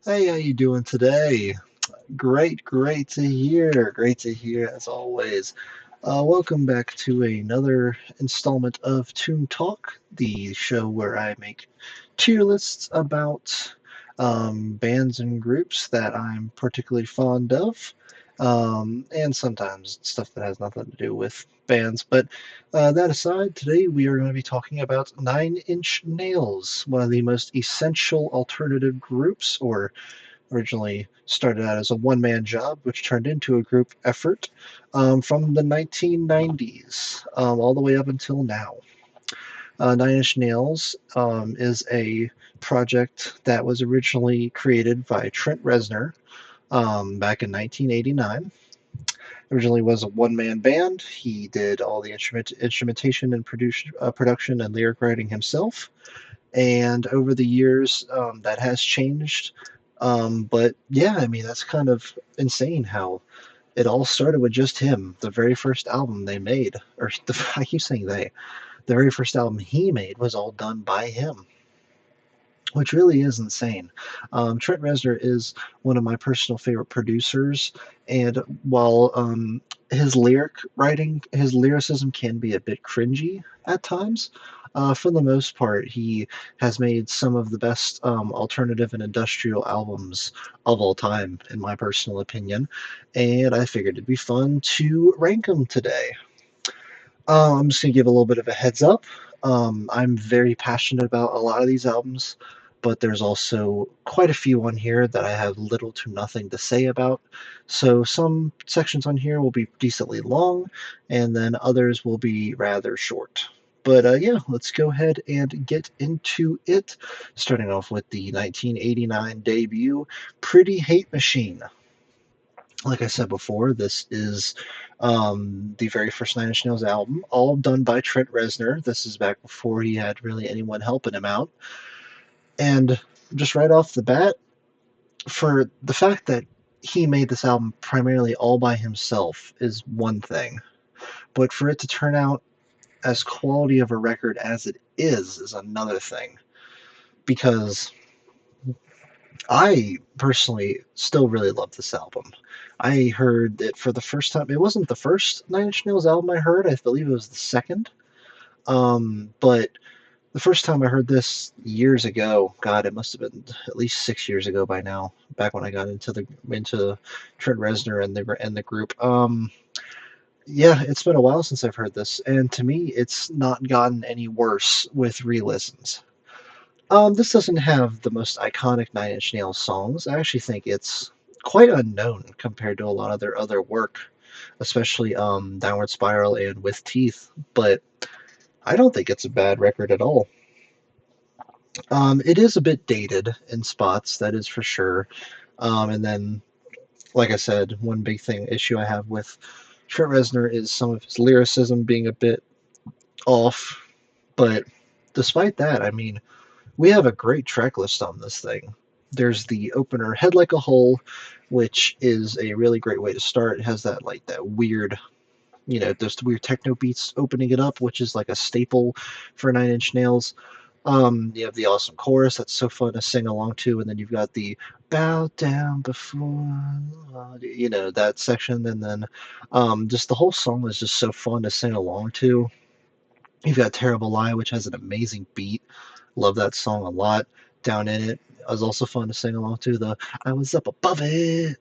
Hey, how you doing today? Great to hear. Great to hear as always. Welcome back to another installment of Toon Talk, the show where I make tier lists about bands and groups that I'm particularly fond of, and sometimes stuff that has nothing to do with bands. But that aside, today we are going to be talking about Nine Inch Nails, one of the most essential alternative groups, or originally started out as a one-man job, which turned into a group effort from the 1990s all the way up until now. Nine Inch Nails is a project that was originally created by Trent Reznor back in 1989. Originally was a one-man band. He did all the instrumentation and production and lyric writing himself. And over the years, that has changed. But yeah, I mean, that's kind of insane how it all started with just him. The very first album they made, or I keep saying the very first album he made was all done by him, which really is insane. Trent Reznor is one of my personal favorite producers, and while his lyric writing, his lyricism can be a bit cringy at times, for the most part, he has made some of the best alternative and industrial albums of all time, in my personal opinion, and I figured it'd be fun to rank them today. I'm just gonna give a little bit of a heads up. I'm very passionate about a lot of these albums, but there's also quite a few on here that I have little to nothing to say about. So some sections on here will be decently long, and then others will be rather short. But yeah, let's go ahead and get into it. Starting off with the 1989 debut, Pretty Hate Machine. Like I said before, this is the very first Nine Inch Nails album, all done by Trent Reznor. This is back before he had really anyone helping him out. And just right off the bat, for the fact that he made this album primarily all by himself is one thing, but for it to turn out as quality of a record as it is another thing. Because I personally still really love this album. I heard it for the first time. It wasn't the first Nine Inch Nails album I heard. I believe it was the second. But the first time I heard this years ago, God, it must have been at least 6 years ago by now. Back when I got into Trent Reznor and the group. Yeah, it's been a while since I've heard this, and to me, it's not gotten any worse with re-listens. This doesn't have the most iconic Nine Inch Nails songs. I actually think it's quite unknown compared to a lot of their other work, especially Downward Spiral and With Teeth. But I don't think it's a bad record at all. It is a bit dated in spots, that is for sure. And then, like I said, one big issue I have with Trent Reznor is some of his lyricism being a bit off. But despite that, I mean, we have a great track list on this thing. There's the opener Head Like a Hole, which is a really great way to start. It has that weird, those weird techno beats opening it up, which is like a staple for Nine Inch Nails. You have the awesome chorus that's so fun to sing along to, and then you've got the bow down before, that section, and then just the whole song is just so fun to sing along to. You've got Terrible Lie, which has an amazing beat. Love that song a lot. Down in It was also fun to sing along to. The I was up above it,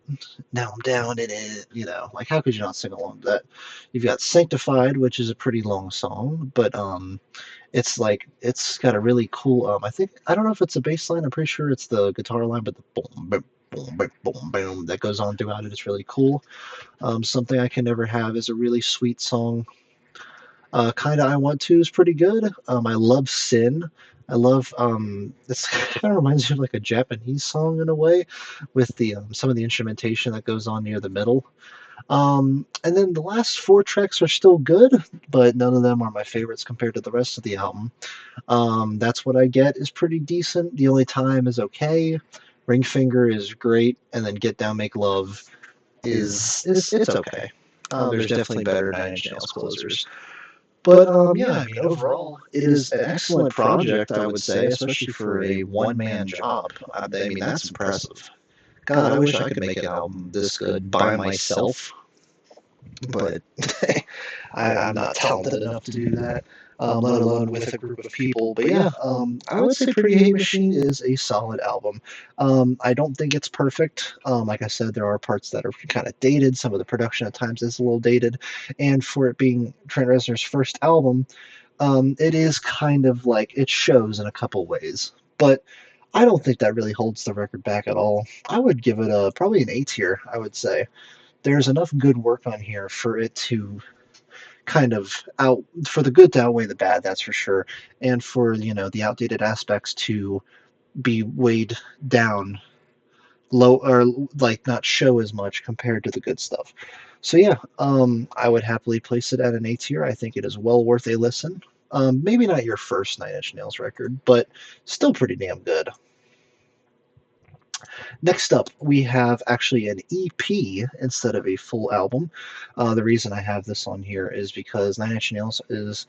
now I'm down in it. Like how could you not sing along to that? You've got Sanctified, which is a pretty long song, but it's got a really cool. I don't know if it's a bass line. I'm pretty sure it's the guitar line, but the boom, boom, boom, boom, boom, boom that goes on throughout it is really cool. Something I Can Never Have is a really sweet song. Kinda I Want To is pretty good. I love Sin. I love this kind of reminds me of like a Japanese song in a way, with the some of the instrumentation that goes on near the middle. And then the last four tracks are still good, but none of them are my favorites compared to the rest of the album. That's What I Get is pretty decent. The Only Time is okay. Ring Finger is great, and then Get Down, Make Love is it's okay. There's definitely better Nine Inch Nails closers. But yeah, I mean, overall, it is an excellent project, I would say, especially for a one-man job. I mean, that's impressive. God, I wish I could make an album this good by myself, but I'm not talented enough to do that, let alone with a group of people. But yeah, I would say Pretty Hate Machine is a solid album. I don't think it's perfect. Like I said, there are parts that are kind of dated. Some of the production at times is a little dated, and for it being Trent Reznor's first album, it is kind of like it shows in a couple ways. But I don't think that really holds the record back at all. I would give it a probably an A tier, I would say. There's enough good work on here for it to kind of out for the good to outweigh the bad, that's for sure, and for the outdated aspects to be weighed down low, or like not show as much compared to the good stuff. So yeah, I would happily place it at an A tier. I think it is well worth a listen. Maybe not your first Nine Inch Nails record, but still pretty damn good. Next up, we have actually an EP instead of a full album. The reason I have this on here is because Nine Inch Nails is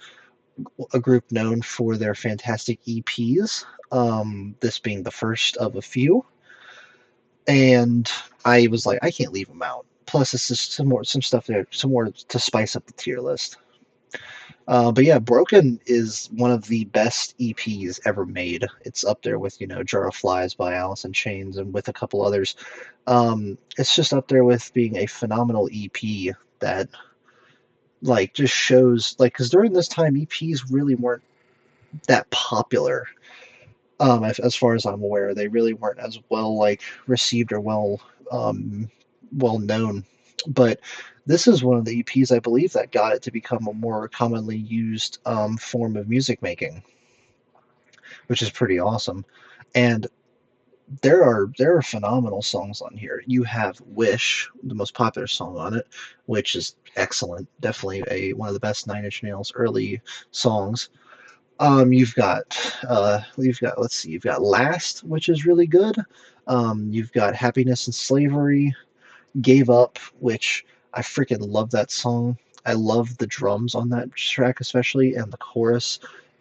a group known for their fantastic EPs, this being the first of a few. And I was like, I can't leave them out. Plus, it's just some stuff there, some more to spice up the tier list. But yeah, Broken is one of the best EPs ever made. It's up there with Jar of Flies by Alice in Chains and with a couple others. It's just up there with being a phenomenal EP that like just shows like because during this time EPs really weren't that popular. As far as I'm aware, they really weren't as well like received or um, well known. But this is one of the EPs I believe that got it to become a more commonly used form of music making, which is pretty awesome. And there are phenomenal songs on here. You have "Wish," the most popular song on it, which is excellent. Definitely a one of the best Nine Inch Nails early songs. You've got let's see, you've got Last, which is really good. You've got Happiness and Slavery, Gave Up, which I freaking love that song. I love the drums on that track especially and the chorus.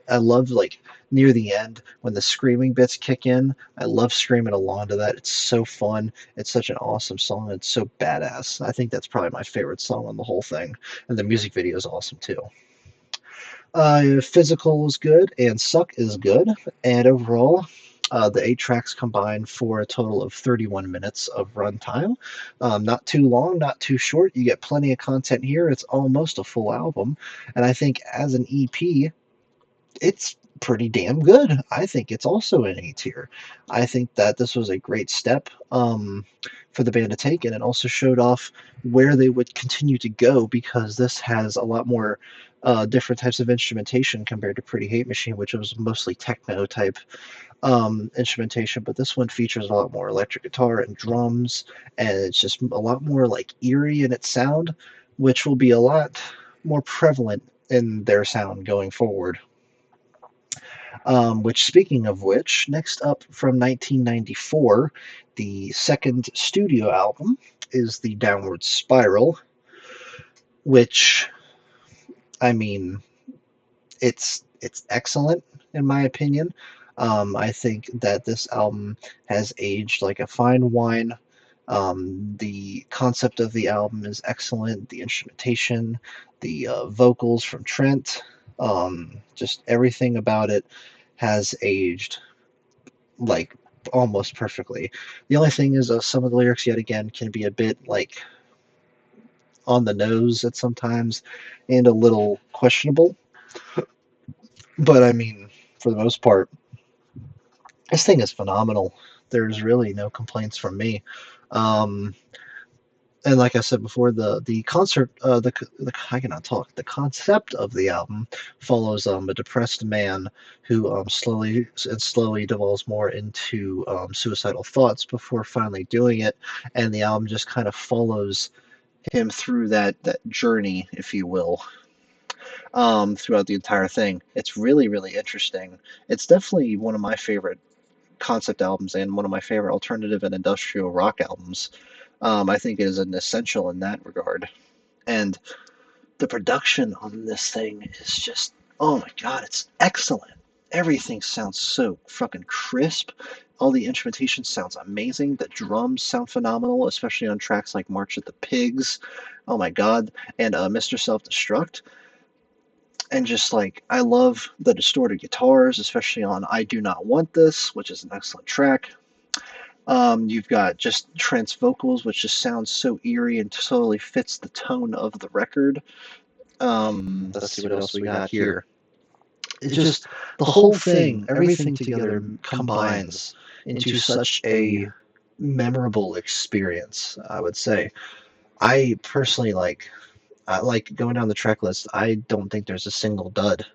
I love like near the end when the screaming bits kick in. I love screaming along to that. It's so fun. It's such an awesome song. It's so badass. I think that's probably my favorite song on the whole thing. And the music video is awesome too. Physical is good, and Suck is good, and overall, the 8 tracks combine for a total of 31 minutes of runtime. Not too long, not too short. You get plenty of content here. It's almost a full album, and I think as an EP, it's pretty damn good. I think it's also an A tier. I think that this was a great step for the band to take, and it also showed off where they would continue to go because this has a lot more different types of instrumentation compared to Pretty Hate Machine, which was mostly techno type instrumentation. But this one features a lot more electric guitar and drums, and it's just a lot more like eerie in its sound, which will be a lot more prevalent in their sound going forward. Which, speaking of which, next up from 1994, the second studio album is the Downward Spiral, which, I mean, it's excellent in my opinion. I think that this album has aged like a fine wine. The concept of the album is excellent. The instrumentation, the vocals from Trent, just everything about it has aged like almost perfectly. The only thing is some of the lyrics yet again can be a bit like on the nose at sometimes and a little questionable. But I mean, for the most part, this thing is phenomenal. There's really no complaints from me. Um, and like I said before, the concert, the I cannot talk. The concept of the album follows a depressed man who slowly devolves more into suicidal thoughts before finally doing it, and the album just kind of follows him through that journey, if you will, throughout the entire thing. It's really really interesting. It's definitely one of my favorite concept albums and one of my favorite alternative and industrial rock albums. I think it is an essential in that regard. And the production on this thing is just, oh my god, it's excellent. Everything sounds so fucking crisp. All the instrumentation sounds amazing. The drums sound phenomenal, especially on tracks like March of the Pigs. Oh my god. And Mr. Self Destruct. And just like, I love the distorted guitars, especially on I Do Not Want This, which is an excellent track. You've got just Trent's vocals, which just sounds so eerie and totally fits the tone of the record. Let's see what else we got here. It's just the whole thing, everything together combines into such a memorable experience, I would say. I personally like going down the track list. I don't think there's a single dud.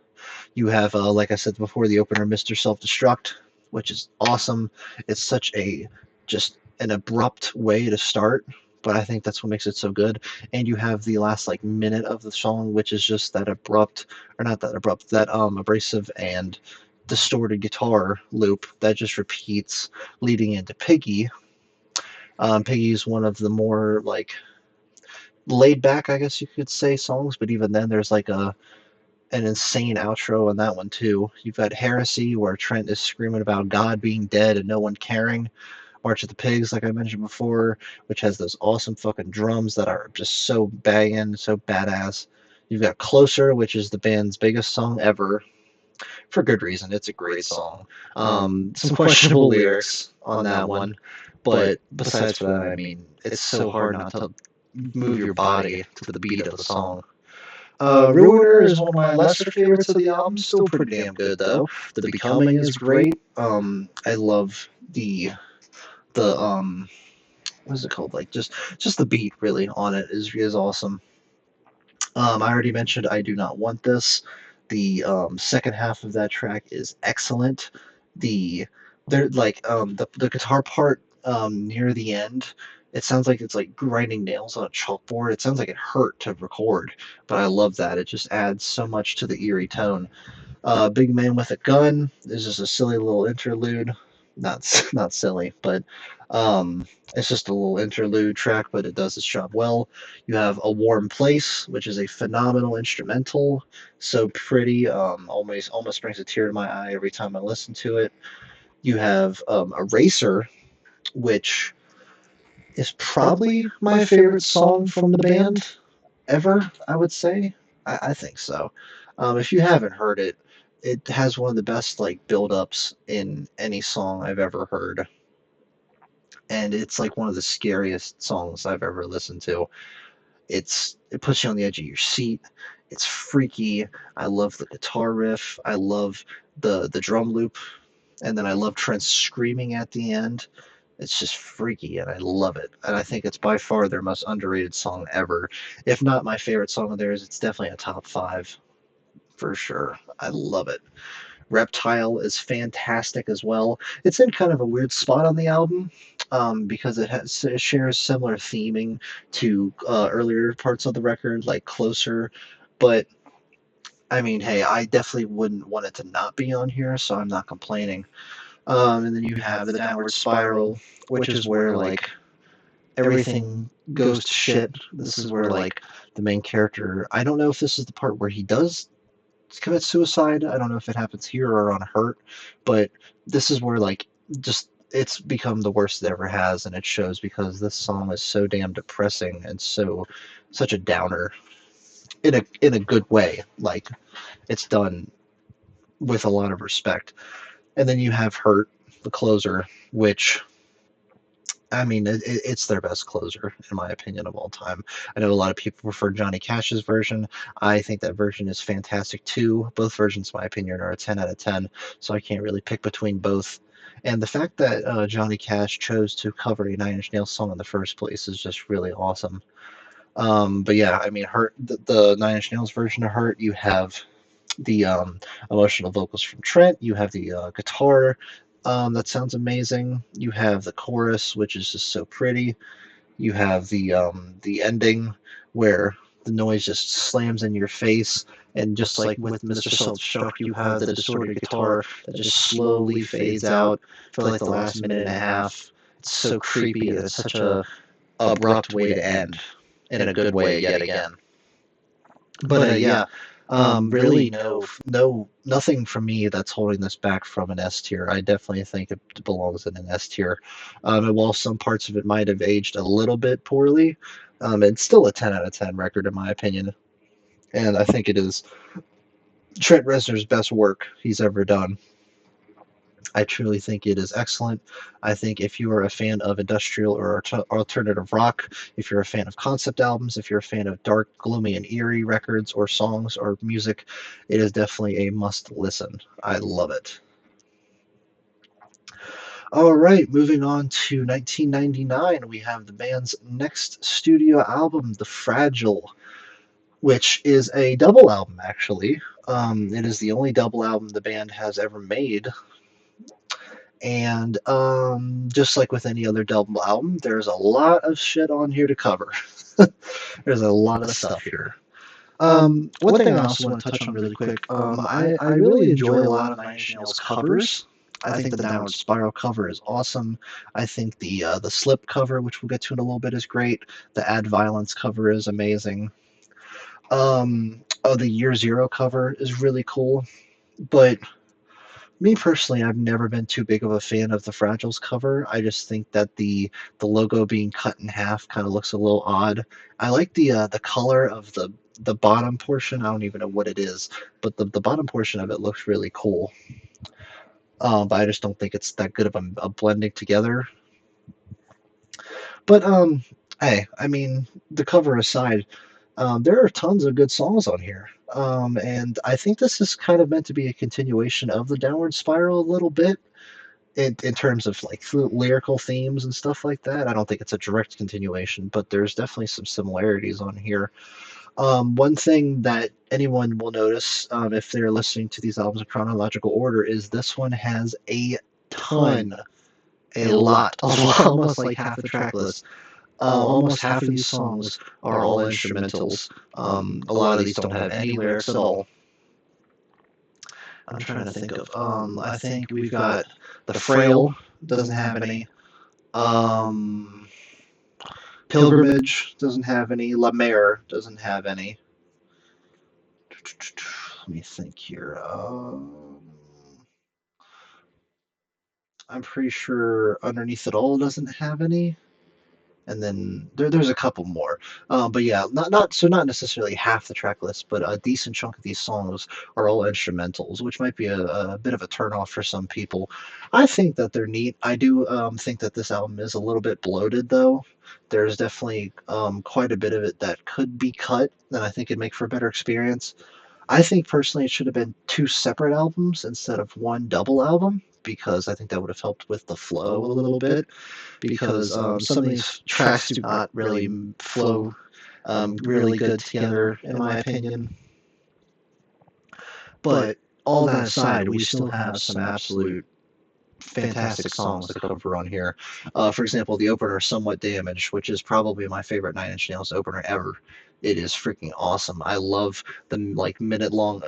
You have, like I said before, the opener, Mr. Self Destruct, which is awesome. It's such a just an abrupt way to start, but I think that's what makes it so good. And you have the last like minute of the song, which is just that abrupt, or not that abrupt, that abrasive and distorted guitar loop that just repeats, leading into Piggy. Piggy is one of the more like laid back, I guess you could say, songs, but even then, there's like an insane outro on that one too. You've got Heresy, where Trent is screaming about God being dead and no one caring. March of the Pigs, like I mentioned before, which has those awesome fucking drums that are just so banging, so badass. You've got Closer, which is the band's biggest song ever, for good reason. It's a great song. Some questionable lyrics on that one, but besides for that, I mean, it's so hard not to move your body to the beat of the song. Ruiner is one of my lesser favorites of the album. Still pretty damn good though. The Becoming is great. I love the what is it called? Like just the beat really on it is awesome. I already mentioned I Do Not Want This. The second half of that track is excellent. The they're like the guitar part near the end. It sounds like it's like grinding nails on a chalkboard. It sounds like it hurt to record, but I love that. It just adds so much to the eerie tone. Big Man with a Gun is just a silly little interlude. Not silly, but it's just a little interlude track, but it does its job well. You have A Warm Place, which is a phenomenal instrumental, so pretty, almost brings a tear to my eye every time I listen to it. You have Eraser, which is probably my favorite song from the band ever, I would say. I think so. If you haven't heard it, it has one of the best like build-ups in any song I've ever heard. And it's like one of the scariest songs I've ever listened to. It puts you on the edge of your seat. It's freaky. I love the guitar riff. I love the drum loop, and then I love Trent screaming at the end. It's just freaky, and I love it. And I think it's by far their most underrated song ever. If not my favorite song of theirs, it's definitely a top five for sure. I love it. Reptile is fantastic as well. It's in kind of a weird spot on the album because it shares similar theming to earlier parts of the record, like Closer. But I mean, hey, I definitely wouldn't want it to not be on here, so I'm not complaining. And then you have the Downward Spiral, which is where like everything goes to shit. This is where like the main character. I don't know if this is the part where he does commit suicide. I don't know if it happens here or on Hurt, but this is where like just it's become the worst it ever has, and it shows because this song is so damn depressing and such a downer in a good way. Like it's done with a lot of respect. And then you have Hurt, the closer, which I mean, it's their best closer, in my opinion, of all time. I know a lot of people prefer Johnny Cash's version. I think that version is fantastic too. Both versions, in my opinion, are a 10 out of 10, so I can't really pick between both. And the fact that Johnny Cash chose to cover a Nine Inch Nails song in the first place is just really awesome. But yeah, I mean, Hurt, the Nine Inch Nails version of Hurt, you have the emotional vocals from Trent. You have the guitar that sounds amazing. You have the chorus, which is just so pretty. You have the ending where the noise just slams in your face, and just like with Mr. Self-Destruct, you have the distorted guitar that just slowly fades out for like the last minute and a half. It's so creepy, and it's such a abrupt way to end in a good way yet again. But yeah, really nothing from me that's holding this back from an S tier. I definitely think it belongs in an S tier. And while some parts of it might have aged a little bit poorly, it's still a 10 out of 10 record in my opinion. And I think it is Trent Reznor's best work he's ever done. I truly think it is excellent. I think if you are a fan of industrial or alternative rock, if you're a fan of concept albums, if you're a fan of dark, gloomy, and eerie records or songs or music, it is definitely a must listen. I love it. All right, moving on to 1999, we have the band's next studio album, The Fragile, which is a double album, actually. It is the only double album the band has ever made. And just like with any other double album, there's a lot of shit on here to cover. There's a lot of stuff here. One thing I also want to touch on really quick, I really enjoy a lot of Nine Inch Nails covers. I think the Downward Spiral cover is awesome. I think the Slip cover, which we'll get to in a little bit, is great. The Add Violence cover is amazing. The Year Zero cover is really cool. But me personally, I've never been too big of a fan of the Fragiles cover. I just think that the logo being cut in half kind of looks a little odd. I like the color of the bottom portion. I don't even know what it is, but the bottom portion of it looks really cool. But I just don't think it's that good of a blending together. But hey, I mean, the cover aside, there are tons of good songs on here. And I think this is kind of meant to be a continuation of the Downward Spiral a little bit in terms of like lyrical themes and stuff like that. I don't think it's a direct continuation, but there's definitely some similarities on here. One thing that anyone will notice if they're listening to these albums in chronological order is this one has a ton, a lot, almost like half the track list. Almost half of these songs are all instrumentals. A lot of these don't have any lyrics at all. I'm trying to think of. I think we've got The Frail doesn't have any. Um, Pilgrimage doesn't have any. La Mer doesn't have any. Let me think here. I'm pretty sure Underneath It All doesn't have any. And then there's a couple more. But yeah, not necessarily half the track list, but a decent chunk of these songs are all instrumentals, which might be a bit of a turnoff for some people. I think that they're neat. I do think that this album is a little bit bloated, though. There's definitely quite a bit of it that could be cut, and I think it'd make for a better experience. I think personally it should have been two separate albums instead of one double album because I think that would have helped with the flow a little bit. Because some of these tracks do not really flow really good together, in my opinion. But all that aside, we still have some absolute fantastic songs to cover on here. For example, the opener "Somewhat Damaged," which is probably my favorite Nine Inch Nails opener ever. It is freaking awesome. I love the like minute-long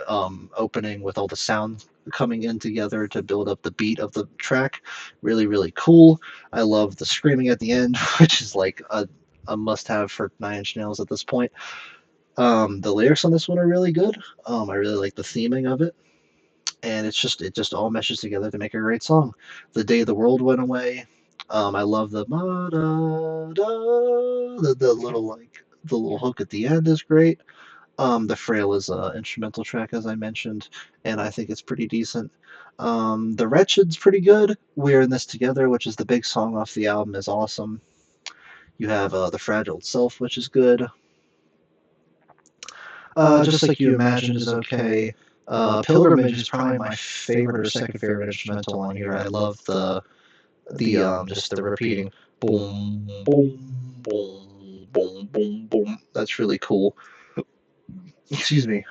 opening with all the sound coming in together to build up the beat of the track. Really, really cool. I love the screaming at the end, which is like a must-have for Nine Inch Nails at this point. The lyrics on this one are really good. I really like the theming of it, and it just all meshes together to make a great song. The Day the World Went Away. I love the the little like the little hook at the end is great. The Frail is an instrumental track as I mentioned, and I think it's pretty decent. The Wretched's pretty good. We're in This Together, which is the big song off the album, is awesome. You have The Fragile itself, which is good. Just Like You Imagine is okay. Pilgrimage is probably my favorite or second favorite instrumental on here. I love the just the repeating boom boom boom boom boom boom. That's really cool. Excuse me.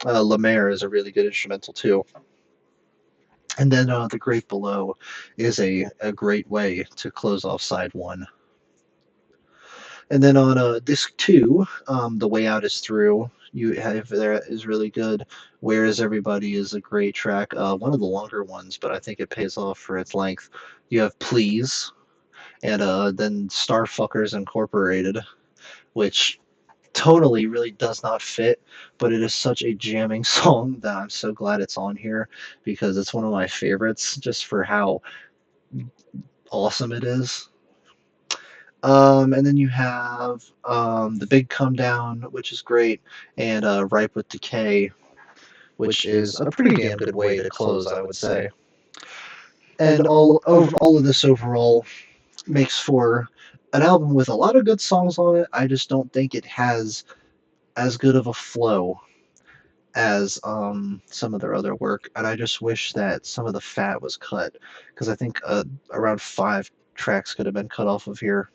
La Mer is a really good instrumental too. And then The Great Below is a great way to close off side one. And then on disc two, The Way Out Is Through. You have there is really good. Where Is Everybody is a great track. One of the longer ones, but I think it pays off for its length. You have Please, and then Starfuckers Incorporated, which tonally really does not fit, but it is such a jamming song that I'm so glad it's on here because it's one of my favorites just for how awesome it is. And then you have The Big Come Down, which is great, and Ripe with Decay, which is a pretty damn good way to close, I would say. And all of this overall makes for an album with a lot of good songs on it. I just don't think it has as good of a flow as some of their other work, and I just wish that some of the fat was cut because I think around 5 tracks could have been cut off of here,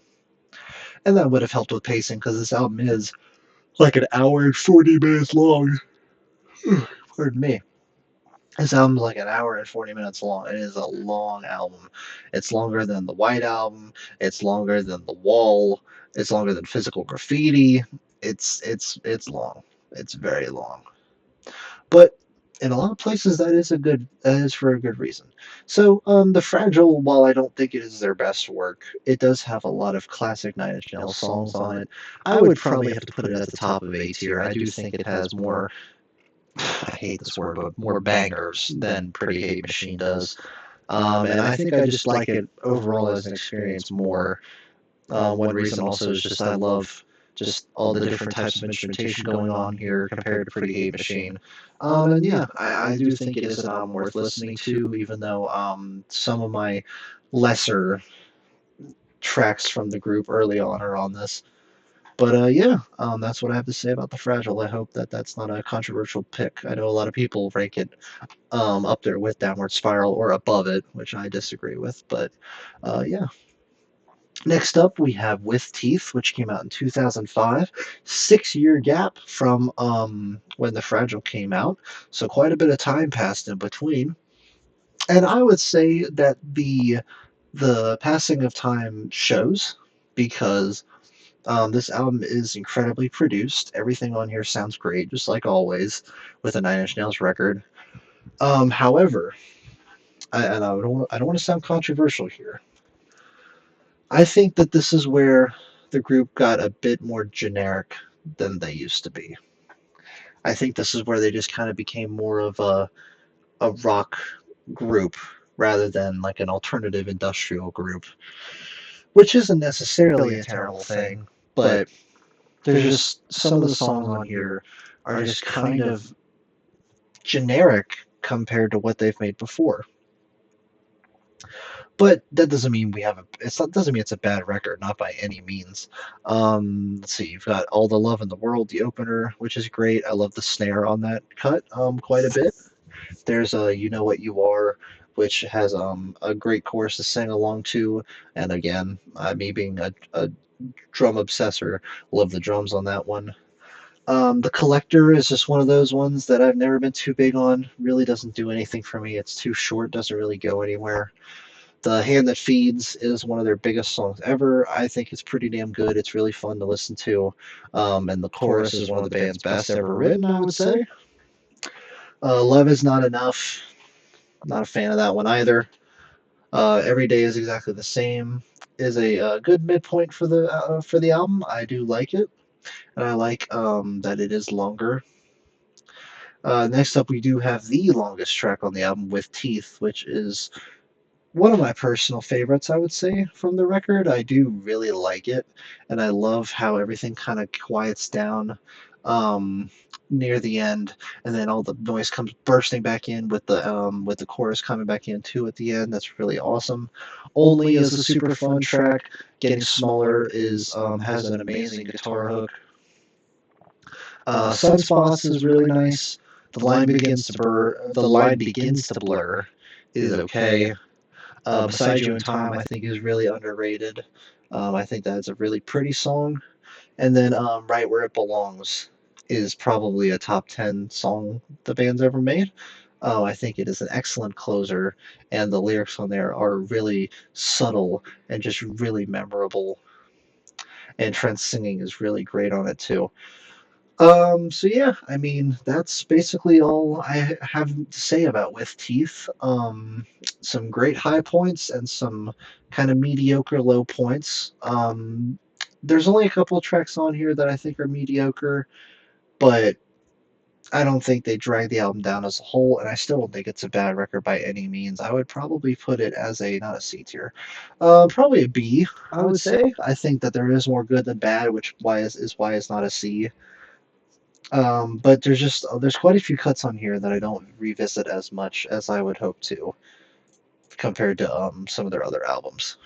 and that would have helped with pacing because this album is like an hour and 40 minutes long. Pardon me. This album's like an hour and 40 minutes long. It is a long album. It's longer than the White Album. It's longer than The Wall. It's longer than Physical Graffiti. It's long. It's very long. But in a lot of places, that is for a good reason. So, the Fragile, while I don't think it is their best work, it does have a lot of classic Nine Inch Nails songs on it. I would probably have to put it at the top of A tier. I do think it has more, I hate this word, but more bangers than Pretty Hate Machine does. And I think I just like it overall as an experience more. One reason also is just I love just all the different types of instrumentation going on here compared to Pretty Hate Machine. And yeah, I do think it is an album worth listening to, even though some of my lesser tracks from the group early on are on this. But yeah, that's what I have to say about The Fragile. I hope that that's not a controversial pick. I know a lot of people rank it up there with Downward Spiral or above it, which I disagree with. But yeah. Next up, we have With Teeth, which came out in 2005. 6 year gap from when The Fragile came out, so quite a bit of time passed in between. And I would say that the passing of time shows because this album is incredibly produced. Everything on here sounds great, just like always with a Nine Inch Nails record. However, I don't want to sound controversial here. I think that this is where the group got a bit more generic than they used to be. I think this is where they just kind of became more of a rock group rather than like an alternative industrial group, which isn't necessarily a terrible thing, but there's just some of the songs on here are just kind of generic compared to what they've made before. But that doesn't mean we have a. It's not doesn't mean it's a bad record, not by any means. Let's see, you've got All the Love in the World, the opener, which is great. I love the snare on that cut quite a bit. There's You Know What You Are, which has a great chorus to sing along to. And again, me being a drum obsessor, love the drums on that one. The Collector is just one of those ones that I've never been too big on. Really doesn't do anything for me. It's too short, doesn't really go anywhere. The Hand That Feeds is one of their biggest songs ever. I think it's pretty damn good. It's really fun to listen to. And the chorus is one of the band's best ever written, I would say. Love Is Not Enough. Not a fan of that one either. Every Day Is Exactly the Same is a good midpoint for the album. I do like it, and I like that it is longer. Next up, we do have the longest track on the album, With Teeth, which is one of my personal favorites, I would say, from the record. I do really like it, and I love how everything kind of quiets down um, near the end, and then all the noise comes bursting back in with the chorus coming back in too at the end. That's really awesome. Only is a super fun track. Getting Smaller is has an amazing guitar hook. Sunspots is really nice. The line begins to blur is okay. Beside You in Time, I think, is really underrated. I think that's a really pretty song. And then Right Where It Belongs is probably a top 10 song the band's ever made. I think it is an excellent closer, and the lyrics on there are really subtle and just really memorable. And Trent's singing is really great on it too. So yeah, I mean, that's basically all I have to say about With Teeth. Some great high points and some kind of mediocre low points. There's only a couple of tracks on here that I think are mediocre, but I don't think they drag the album down as a whole, and I still don't think it's a bad record by any means. I would probably put it as a not a C tier, probably a B. I would say. I think that there is more good than bad, which is why it's not a C. But there's quite a few cuts on here that I don't revisit as much as I would hope to, compared to some of their other albums.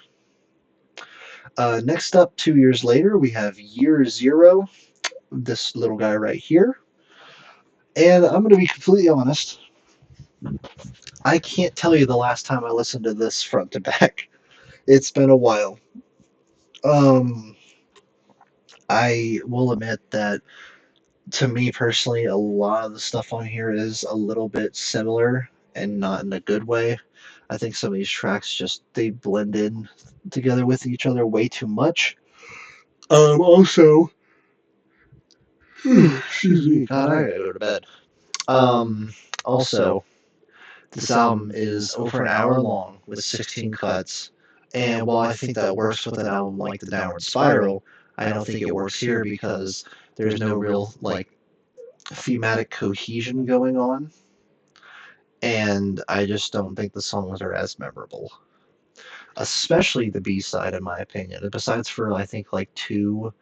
Next up, 2 years later, we have Year Zero, this little guy right here. And I'm going to be completely honest, I can't tell you the last time I listened to this front to back. It's been a while. Um, I will admit that to me personally, a lot of the stuff on here is a little bit similar and not in a good way. I think some of these tracks just they blend in together with each other way too much. Also, excuse me, God, I gotta go to bed. Also, this album is over an hour long with 16 cuts, and while I think that works with an album like The Downward Spiral, I don't think it works here because there's no real like thematic cohesion going on, and I just don't think the songs are as memorable. Especially the B side, in my opinion. Besides for I think like two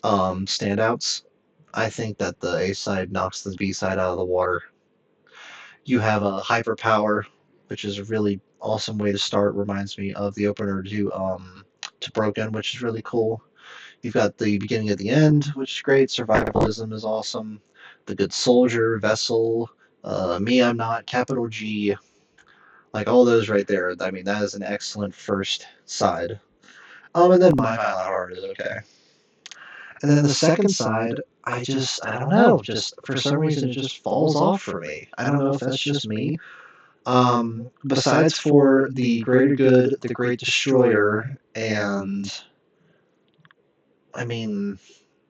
standouts, I think that the A side knocks the B side out of the water. You have a Hyperpower, which is a really awesome way to start. Reminds me of the opener to Broken, which is really cool. You've got the beginning of the end, which is great. Survivalism is awesome. The Good Soldier, Vessel, Me I'm Not, Capital G, like all those right there. I mean, that is an excellent first side. And then My Violent Heart is okay. And then the second side, I don't know, just for some reason it just falls off for me. I don't know if that's just me. Besides for the Greater Good, the Great Destroyer, and I mean,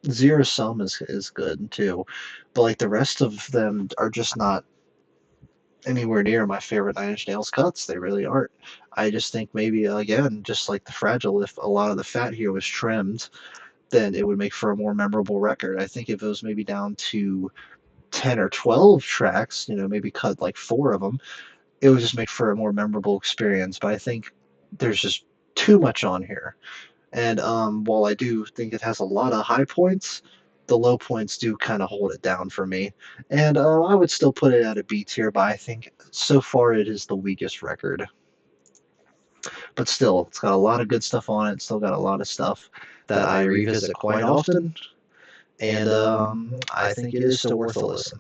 Zero Sum is good too, but like the rest of them are just not anywhere near my favorite Nine Inch Nails cuts. They really aren't. I just think maybe again, just like the Fragile, if a lot of the fat here was trimmed, then it would make for a more memorable record. I think if it was maybe down to 10 or 12 tracks, maybe cut like four of them, it would just make for a more memorable experience. But I think there's just too much on here. And while I do think it has a lot of high points, the low points do kind of hold it down for me. And I would still put it at a B tier, but I think so far it is the weakest record. But still, it's got a lot of good stuff on it. It's still got a lot of stuff that I revisit quite often. And I think it is still worth a listen.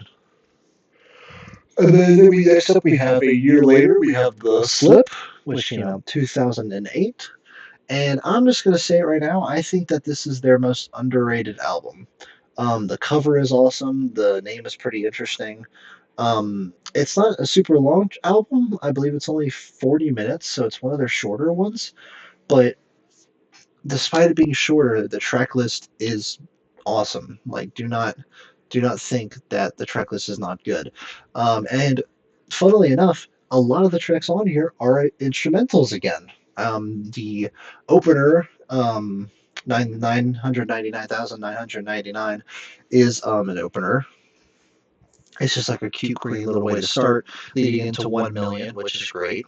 And then next up we have a year later, we have The Slip, which came out in 2008. And I'm just going to say it right now, I think that this is their most underrated album. The cover is awesome. The name is pretty interesting. It's not a super long album. I believe it's only 40 minutes, so it's one of their shorter ones. But despite it being shorter, the track list is awesome. Like, do not think that the track list is not good. And funnily enough, a lot of the tracks on here are instrumentals again. The opener, 999,999 is an opener. It's just like a cute, quirky little way to start, leading into 1 million, which is great.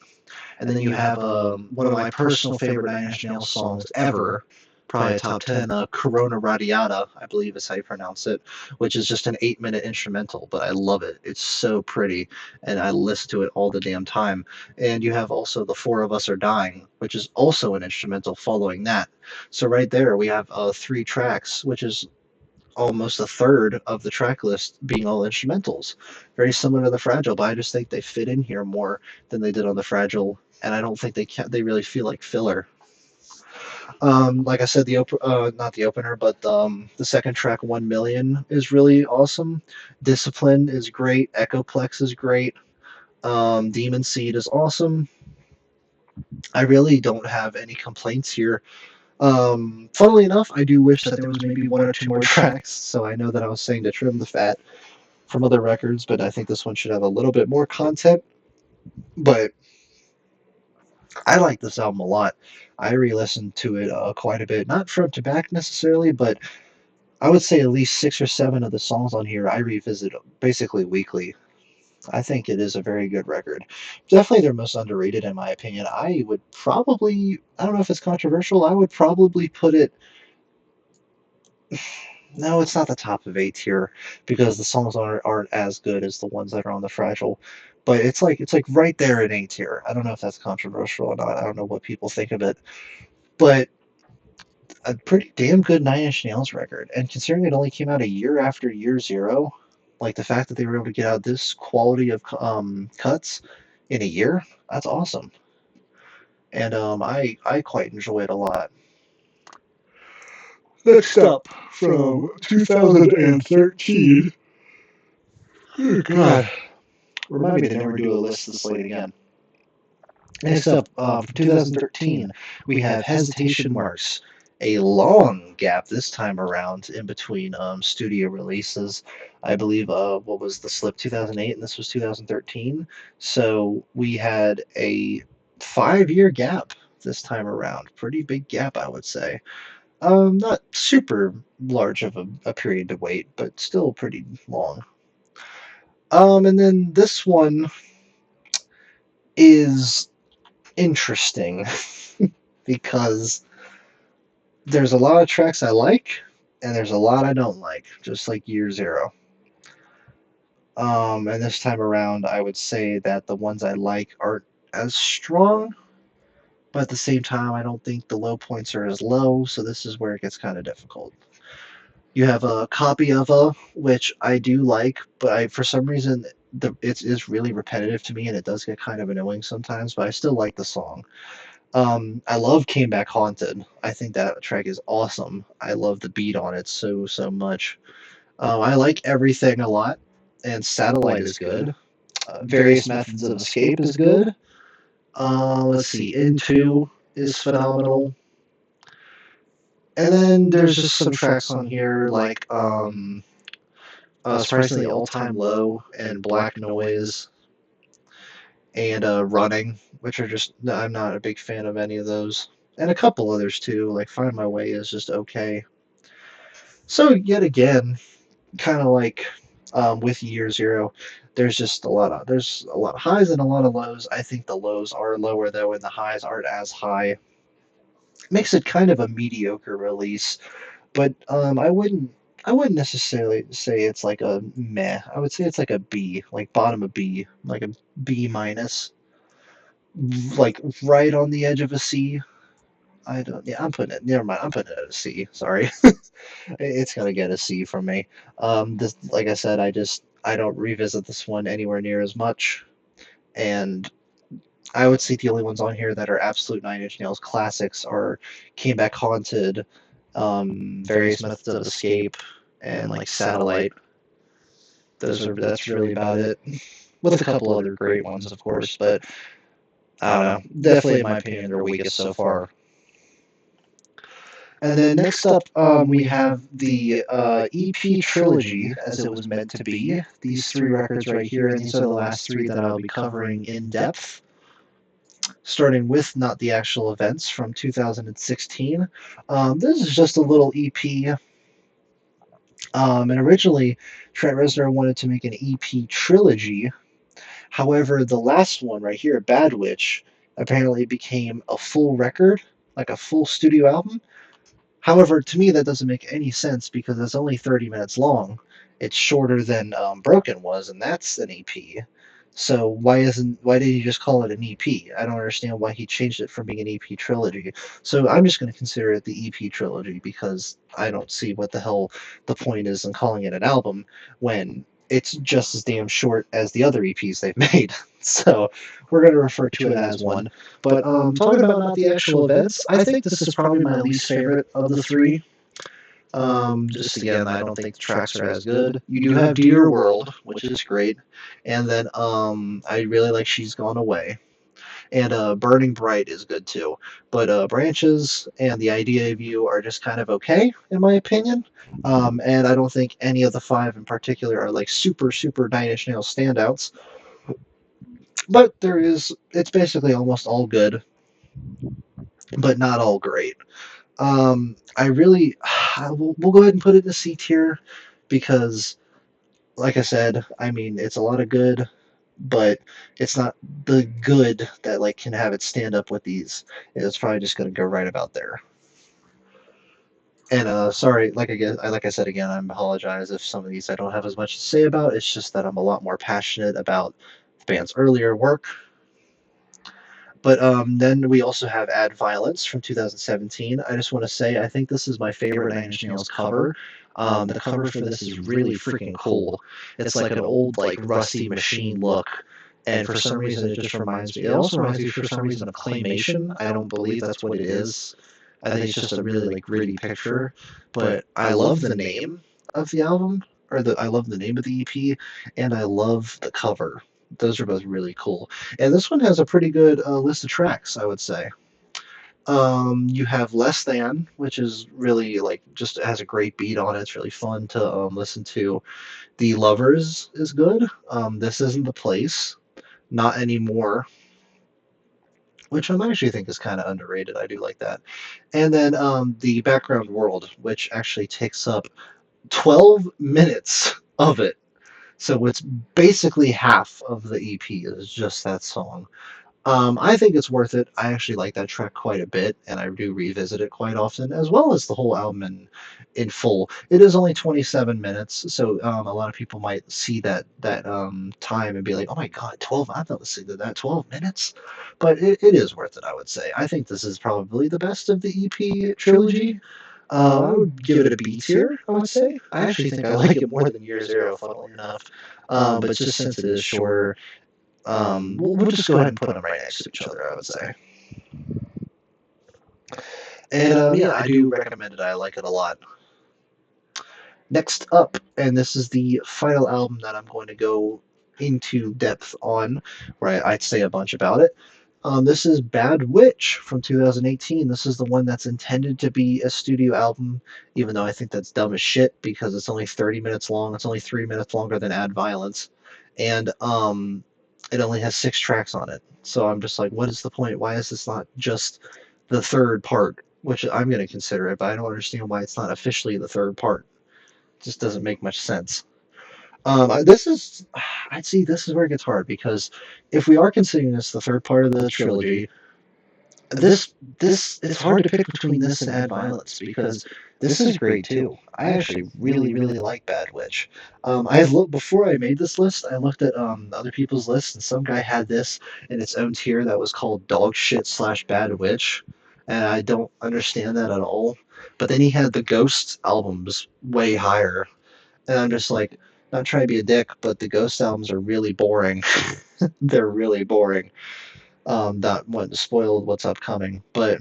And then you have one of my personal favorite Nine Inch Nails songs ever, probably a top 10, Corona Radiata, I believe is how you pronounce it, which is just an 8-minute instrumental, but I love it. It's so pretty, and I listen to it all the damn time. And you have also The Four of Us Are Dying, which is also an instrumental following that. So right there, we have 3 tracks, which is almost a third of the track list being all instrumentals. Very similar to the Fragile, but I just think they fit in here more than they did on the Fragile, and I don't think they really feel like filler. Like I said, not the opener, but the second track, 1 Million, is really awesome. Discipline is great. Echoplex is great. Demon Seed is awesome. I really don't have any complaints here. Funnily enough, I do wish that there was maybe one or two more tracks. So I know that I was saying to trim the fat from other records, but I think this one should have a little bit more content. But I like this album a lot. I re-listened to it quite a bit, not front to back necessarily, but I would say at least 6 or 7 of the songs on here I revisit basically weekly. I think it is a very good record. Definitely their most underrated in my opinion. I would probably, I don't know if it's controversial, I would probably put it, no, it's not the top of A tier because the songs aren't as good as the ones that are on the Fragile. But it's like right there in A tier. I don't know if that's controversial or not. I don't know what people think of it. But a pretty damn good Nine Inch Nails record. And considering it only came out a year after Year Zero, like the fact that they were able to get out this quality of cuts in a year, that's awesome. And I quite enjoy it a lot. Next up, from 2013. Oh, God, remind me to never do a list this late again. Next up, from 2013, we have Hesitation Marks. A long gap this time around in between studio releases. I believe what was the slip 2008 and this was 2013. So we had a 5 year gap this time around. Pretty big gap, I would say. Not super large of a period to wait, but still pretty long. And then this one is interesting because there's a lot of tracks I like, and there's a lot I don't like, just like Year Zero. And this time around, I would say that the ones I like aren't as strong, but at the same time, I don't think the low points are as low, so this is where it gets kind of difficult. You have a copy of a, which I do like, but for some reason, it's really repetitive to me, and it does get kind of annoying sometimes, but I still like the song. I love Came Back Haunted. I think that track is awesome. I love the beat on it so much. I like Everything a lot, and Satellite is good. Various Methods of Escape is good. Let's see, Into is phenomenal. And then there's just some tracks on here like Surprisingly All Time Low and Black Noise and Running, which are just, I'm not a big fan of any of those. And a couple others too, like Find My Way is just okay. So yet again, kind of like with Year Zero, there's a lot of highs and a lot of lows. I think the lows are lower though, and the highs aren't as high. Makes it kind of a mediocre release, but I wouldn't necessarily say it's like a meh. I would say it's like a B, like bottom of B, like a B minus, like right on the edge of a C. I don't. Yeah, I'm putting it. Never mind. I'm putting it at a C. Sorry. It's gonna get a C from me. This, like I said, I don't revisit this one anywhere near as much, and I would say the only ones on here that are absolute Nine Inch Nails classics are Came Back Haunted, Various Methods of Escape, and like Satellite. That's really about it. With a couple other great ones, of course, but I don't know. Definitely, in my opinion, they're weakest so far. And then next up, we have the EP trilogy, as it was meant to be. These 3 records right here, and these are the last 3 that I'll be covering in depth. Starting with Not the Actual Events from 2016. This is just a little EP. And originally, Trent Reznor wanted to make an EP trilogy. However, the last one right here, Bad Witch, apparently became a full record, like a full studio album. However, to me, that doesn't make any sense because it's only 30 minutes long. It's shorter than Broken was, and that's an EP. So why did he just call it an EP? I don't understand why he changed it from being an EP trilogy. So I'm just going to consider it the EP trilogy because I don't see what the hell the point is in calling it an album when it's just as damn short as the other EPs they've made. So we're going to refer to it as one. But talking about Not the Actual Events, I think this is probably my least favorite of the 3. Just again, I don't think the tracks are as good. You do have Dear World, which is great, and then I really like She's Gone Away, and Burning Bright is good too. But Branches and The Idea of You are just kind of okay, in my opinion. And I don't think any of the 5 in particular are like super Nine Inch Nails standouts. But it's basically almost all good. but not all great. I really, we'll go ahead and put it in the C tier because, like I said, I mean, it's a lot of good, but it's not the good that like can have it stand up with these. It's probably just going to go right about there. And sorry, like I said again, I apologize if some of these I don't have as much to say about. It's just that I'm a lot more passionate about the band's earlier work. But then we also have Add Violence from 2017. I just want to say I think this is my favorite Nine Inch Nails cover. The cover for this is really freaking cool. It's like an old, like rusty machine look, and for some reason it just reminds me. It also reminds me for some reason of claymation. I don't believe that's what it is. I think it's just a really like gritty picture. But I love the name of the album, or the I love the name of the EP, and I love the cover. Those are both really cool. And this one has a pretty good list of tracks, I would say. You have Less Than, which is really like just has a great beat on it. It's really fun to listen to. The Lovers is good. This Isn't the Place, Not Anymore, which I actually think is kind of underrated. I do like that. And then the Background World, which actually takes up 12 minutes of it. So it's basically half of the EP is just that song. I think it's worth it. I actually like that track quite a bit, and I do revisit it quite often, as well as the whole album in full. It is only 27 minutes, so a lot of people might see that time and be like, "Oh my God, 12! I've never seen that 12 minutes," but it is worth it. I would say. I think this is probably the best of the EP trilogy. I would give it a B tier. I would say. I actually think I like it more than Year Zero, funnily enough. But just since it is shorter, we'll just go ahead and put them right next to each other, I would say. And yeah, I do recommend it. I like it a lot. Next up, and this is the final album that I'm going to go into depth on, where I'd say a bunch about it. This is Bad Witch from 2018. This is the one that's intended to be a studio album, even though I think that's dumb as shit because it's only 30 minutes long. It's only 3 minutes longer than Add Violence. And it only has 6 tracks on it. So I'm just like, what is the point? Why is this not just the third part? Which I'm going to consider it, but I don't understand why it's not officially the third part. It just doesn't make much sense. This is, I'd say this is where it gets hard because if we are considering this the third part of the trilogy, this it's hard to pick between this and Add Violence because this is great too. I actually really like Bad Witch. I looked before I made this list. I looked at other people's lists, and some guy had this in its own tier that was called Dog Shit slash Bad Witch, and I don't understand that at all. But then he had the Ghost albums way higher, and I'm just like, not trying to be a dick, but the Ghost albums are really boring. They're really boring. Not wanting to spoil what's upcoming, but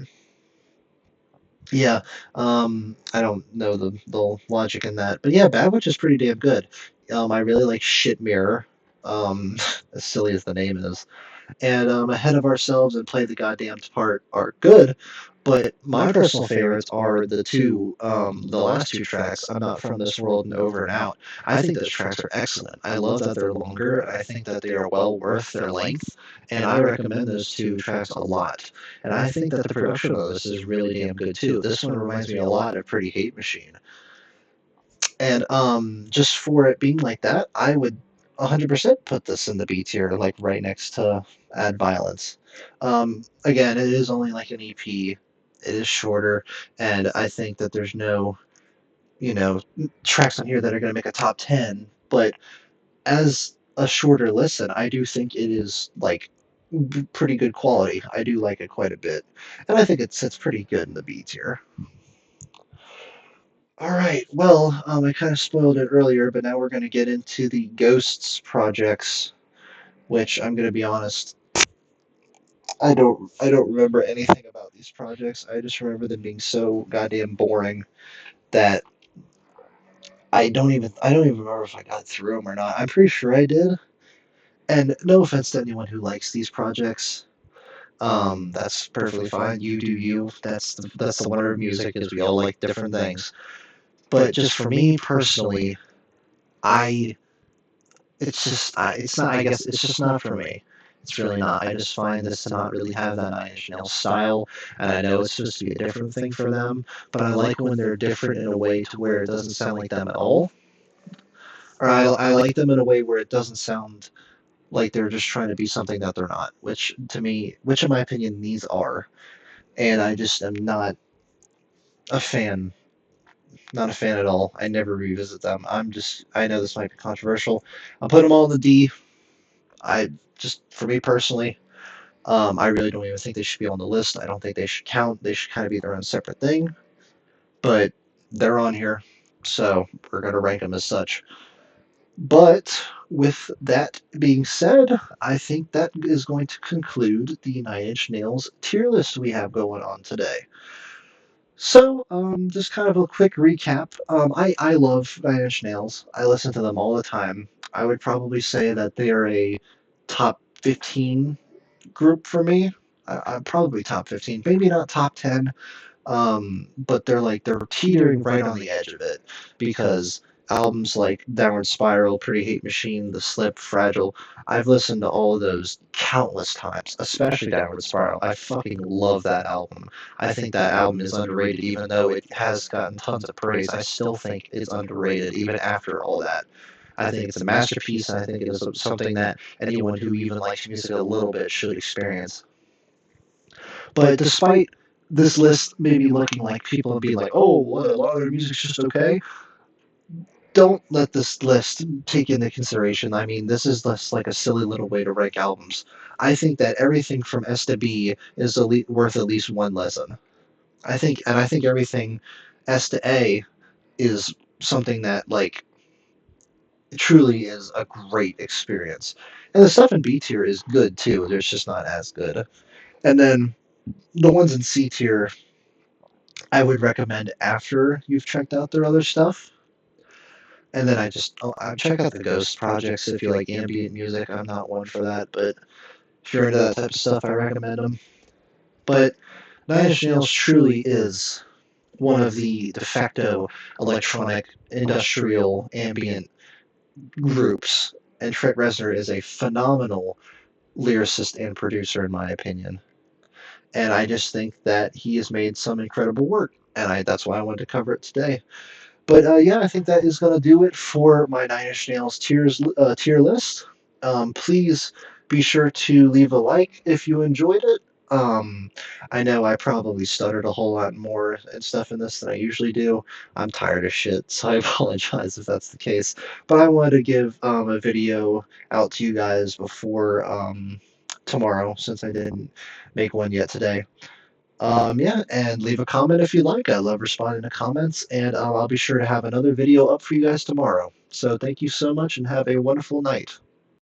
yeah, I don't know the logic in that, but yeah, Bad Witch is pretty damn good. I really like Shit Mirror, as silly as the name is, and Ahead of Ourselves and Play the Goddamn Part are good, but my personal favorites are the last 2 tracks, I'm Not From This World and Over and Out. I think those tracks are excellent. I love that they're longer. I think that they are well worth their length, and I recommend those 2 tracks a lot. And I think that the production of this is really damn good too. This one reminds me a lot of Pretty Hate Machine. And just for it being like that, I would 100% put this in the B tier, like right next to Add Violence. Again, it is only like an EP. It is shorter, and I think that there's no, you know, tracks on here that are going to make a top 10. But as a shorter listen, I do think it is like pretty good quality. I do like it quite a bit, and I think it sits pretty good in the B tier. All right. Well, I kind of spoiled it earlier, but now we're going to get into the Ghosts projects, which I'm going to be honest, I don't remember anything about these projects. I just remember them being so goddamn boring that I don't even remember if I got through them or not. I'm pretty sure I did. And no offense to anyone who likes these projects. That's perfectly fine. You do you. That's the wonder of music is we all like different things. But just for me personally, I it's just it's not I guess it's just not for me. It's really not. I just find this to not really have that Nine Inch Nails style, and I know it's supposed to be a different thing for them, but I like when they're different in a way to where it doesn't sound like them at all. Or I like them in a way where it doesn't sound like they're just trying to be something that they're not, which to me, which in my opinion, these are. And I just am not a fan. Not a fan at all. I never revisit them. I know this might be controversial. I'll put them all in the D. I just, for me personally, I really don't even think they should be on the list. I don't think they should count. They should kind of be their own separate thing. But they're on here, so we're going to rank them as such. But with that being said, I think that is going to conclude the Nine Inch Nails tier list we have going on today. So, just kind of a quick recap. I love Nine Inch Nails. I listen to them all the time. I would probably say that they are a top 15 group for me. I'm probably top 15, maybe not top 10, but they're teetering right on the edge of it because albums like Downward Spiral, Pretty Hate Machine, The Slip, Fragile, I've listened to all of those countless times, especially Downward Spiral. I fucking love that album. I think that album is underrated, even though it has gotten tons of praise. I still think it's underrated, even after all that. I think it's a masterpiece, and I think it is something that anyone who even likes music a little bit should experience. But despite this list maybe looking like people would be like, oh, well, a lot of their music's just okay, don't let this list take into consideration. I mean, this is just like a silly little way to rank albums. I think that everything from S to B is worth at least one listen. I think everything S to A is something that like truly is a great experience. And the stuff in B tier is good too. There's just not as good. And then the ones in C tier, I would recommend after you've checked out their other stuff. And then I check out the Ghost projects if you like ambient music. I'm not one for that, but if you're into that type of stuff, I recommend them. But Nine Inch Nails truly is one of the de facto electronic, industrial, ambient groups, and Trent Reznor is a phenomenal lyricist and producer, in my opinion. And I just think that he has made some incredible work, and that's why I wanted to cover it today. But yeah, I think that is going to do it for my Nine Inch Nails tier list. Please be sure to leave a like if you enjoyed it. I know I probably stuttered a whole lot more and stuff in this than I usually do. I'm tired of shit, so I apologize if that's the case. But I wanted to give a video out to you guys before tomorrow, since I didn't make one yet today. Yeah, and leave a comment if you like. I love responding to comments, and I'll be sure to have another video up for you guys tomorrow. So thank you so much, and have a wonderful night.